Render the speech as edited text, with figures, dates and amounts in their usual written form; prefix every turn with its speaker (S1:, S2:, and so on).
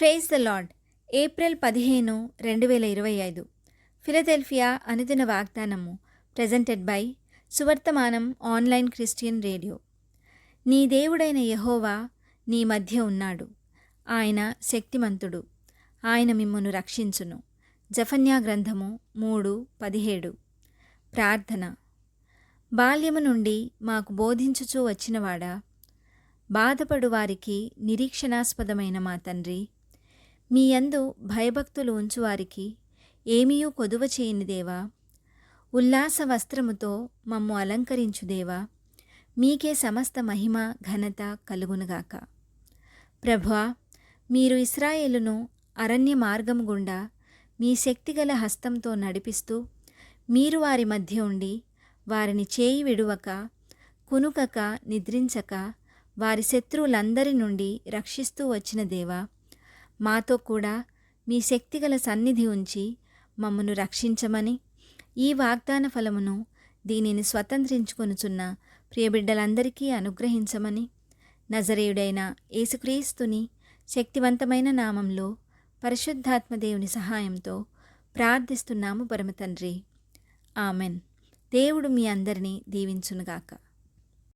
S1: Praise the Lord. April 15, 2025. Philadelphia అనుదిన వాగ్దానము presented by Suvarthamanam online Christian radio. నీ దేవుడైన యెహోవా నీ మధ్య ఉన్నాడు. ఆయన శక్తిమంతుడు. ఆయన మిమ్మును రక్షించును. జఫన్యా గ్రంథము 3:17. ప్రార్థన. బాల్యము నుండి మాకు బోధించుచూ వచ్చినవాడా, బాధపడు వారికి నిరీక్షణాస్పదమైన మా తండ్రి, మీ యందు భయభక్తులు ఉంచువారికి ఏమీయూ కొదువ చేయని దేవా, ఉల్లాస వస్త్రముతో మమ్ము అలంకరించు దేవా, మీకే సమస్త మహిమ ఘనత కలుగునుగాక. ప్రభువా, మీరు ఇశ్రాయేలును అరణ్య మార్గము గుండా మీ శక్తిగల హస్తంతో నడిపిస్తూ, మీరు వారి మధ్య ఉండి వారిని చేయి విడువక, కునుకక, నిద్రించక వారి శత్రువులందరి నుండి రక్షిస్తూ వచ్చిన దేవా, మాతో కూడా మీ శక్తిగల సన్నిధి ఉంచి మమ్మను రక్షించమని, ఈ వాగ్దాన ఫలమును దీనిని స్వతంత్రించుకొనుచున్న ప్రియబిడ్డలందరికీ అనుగ్రహించమని, నజరేయుడైన యేసుక్రీస్తుని శక్తివంతమైన నామంలో పరిశుద్ధాత్మదేవుని సహాయంతో ప్రార్థిస్తున్నాము పరమతండ్రి. ఆమెన్. దేవుడు మీ అందరినీ దీవించునుగాక.